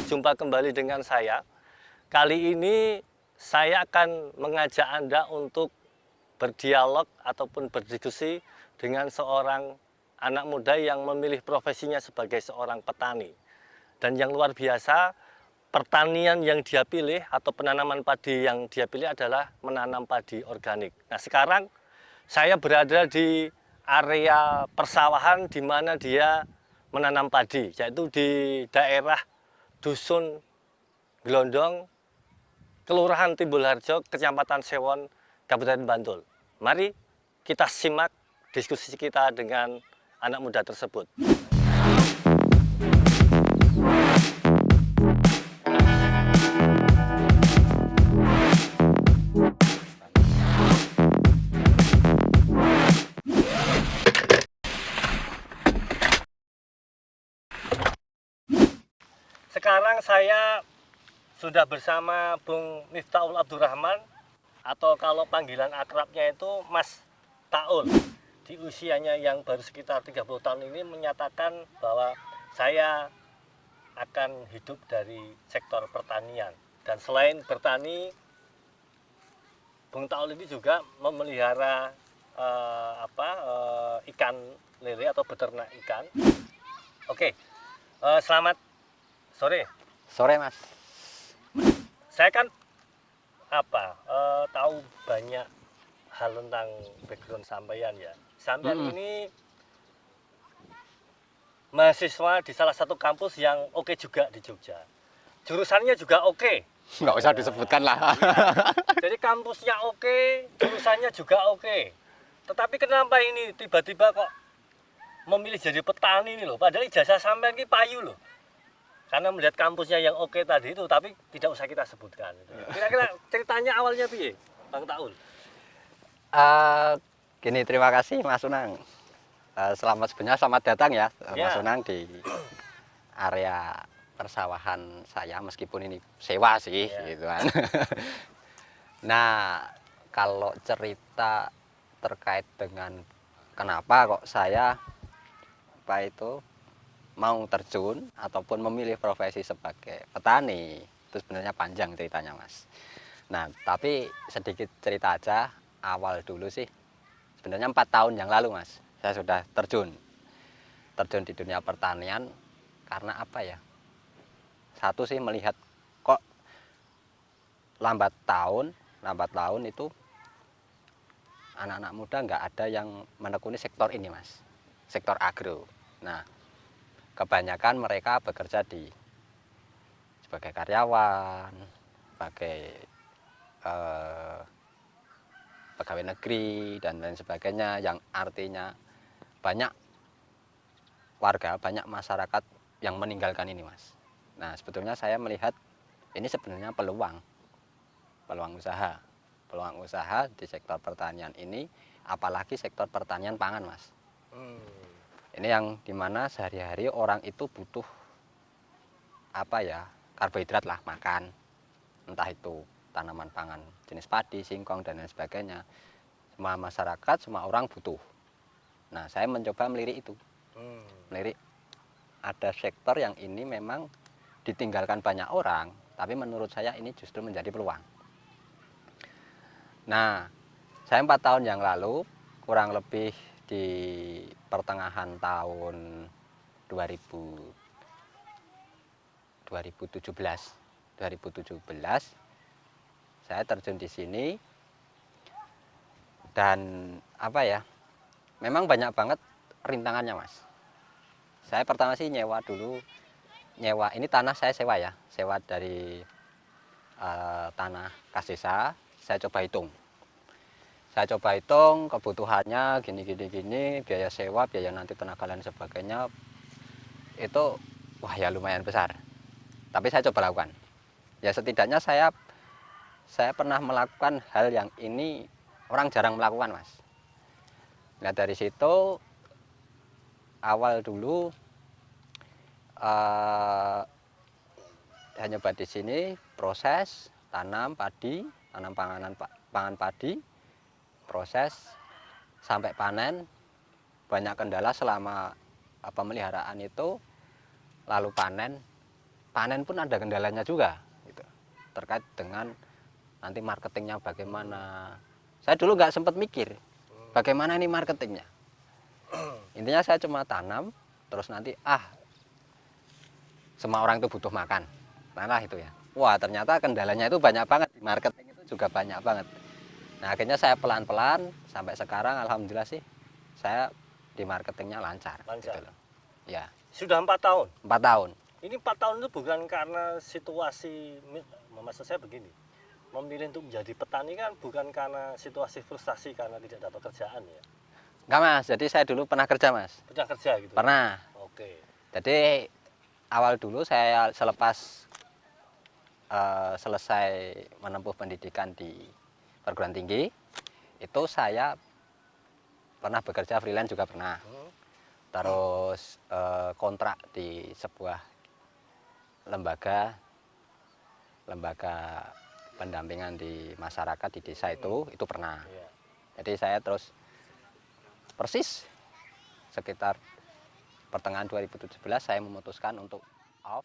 berjumpa kembali dengan saya. Kali ini saya akan mengajak Anda untuk berdialog ataupun berdiskusi dengan seorang anak muda yang memilih profesinya sebagai seorang petani. Dan yang luar biasa, pertanian yang dia pilih atau penanaman padi yang dia pilih adalah menanam padi organik. Nah, sekarang saya berada di area persawahan di mana dia menanam padi, yaitu di daerah Dusun Glondong, Kelurahan Timbulharjo, Kecamatan Sewon, Kabupaten Bantul. Mari kita simak diskusi kita dengan anak muda tersebut. Sekarang saya sudah bersama Bung Miftahul Abdurrahman, atau kalau panggilan akrabnya itu Mas Taul. Di usianya yang baru sekitar 30 tahun ini menyatakan bahwa saya akan hidup dari sektor pertanian. Dan selain bertani, Bung Taul ini juga memelihara ikan lele atau beternak ikan. Oke, selamat sore. Sore, Mas. Saya kan tahu banyak hal tentang background sampean ya. Sampean ini mahasiswa di salah satu kampus yang oke juga di Jogja. Jurusannya juga oke. Nggak usah disebutkan lah. Jadi kampusnya oke, jurusannya juga oke. Tetapi kenapa ini tiba-tiba kok memilih jadi petani ini loh? Padahal ijazah sampean ini payu loh. Karena melihat kampusnya yang oke tadi itu, tapi tidak usah kita sebutkan. Kira-kira ceritanya awalnya piye, Bang Taul? Gini, terima kasih Mas Unang. Selamat datang ya, Mas Unang, di area persawahan saya, meskipun ini sewa sih, gitu kan. Nah, kalau cerita terkait dengan kenapa kok saya mau terjun ataupun memilih profesi sebagai petani, itu sebenarnya panjang ceritanya, Mas. Nah, tapi sedikit cerita aja, awal dulu sih sebenarnya 4 tahun yang lalu, Mas, saya sudah terjun di dunia pertanian. Karena apa ya, satu sih melihat kok lambat laun itu anak-anak muda nggak ada yang menekuni sektor ini, Mas, sektor agro. Nah, kebanyakan mereka bekerja sebagai karyawan, sebagai pegawai negeri dan lain sebagainya, yang artinya banyak masyarakat yang meninggalkan ini, Mas. Nah, sebetulnya saya melihat ini sebenarnya peluang usaha di sektor pertanian ini, apalagi sektor pertanian pangan, Mas. Ini yang dimana sehari-hari orang itu butuh karbohidrat lah, makan, entah itu tanaman pangan jenis padi, singkong dan lain sebagainya. Semua masyarakat, semua orang butuh. Nah, saya mencoba melirik itu. Melirik ada sektor yang ini memang ditinggalkan banyak orang, tapi menurut saya ini justru menjadi peluang. Nah, saya 4 tahun yang lalu, kurang lebih di pertengahan tahun 2017, saya terjun di sini. Dan memang banyak banget rintangannya, Mas. Saya pertama sih nyewa ini tanah saya sewa dari tanah kas desa. Saya coba hitung kebutuhannya gini, biaya sewa, biaya nanti tenaga dan sebagainya, itu ya lumayan besar. Tapi saya coba lakukan. Ya setidaknya saya pernah melakukan hal yang ini orang jarang melakukan, Mas. Nah, dari situ awal dulu hanya di sini proses tanam pangan padi, proses sampai panen. Banyak kendala selama pemeliharaan itu, lalu panen panen pun ada kendalanya juga gitu. Terkait dengan nanti marketingnya bagaimana. Saya dulu nggak sempat mikir bagaimana ini marketingnya. Intinya saya cuma tanam, terus nanti semua orang itu butuh makan. Nah itu ya. Wah ternyata kendalanya itu banyak banget, di marketing itu juga banyak banget. Nah akhirnya saya pelan-pelan sampai sekarang alhamdulillah sih saya di marketingnya lancar. Lancar. Gitu loh. Ya, Sudah 4 tahun. 4 tahun. Ini 4 tahun itu bukan karena situasi, maksud saya begini, memilih untuk menjadi petani kan bukan karena situasi frustasi karena tidak dapat kerjaan ya. Enggak mas, jadi saya dulu pernah kerja mas. Pernah kerja gitu. Pernah. Oke. Jadi awal dulu saya selepas selesai menempuh pendidikan di perguruan tinggi, itu saya pernah bekerja freelance juga pernah. Terus kontrak di sebuah lembaga pendampingan di masyarakat di desa itu pernah. Iya. Jadi saya terus persis sekitar pertengahan 2017 saya memutuskan untuk off.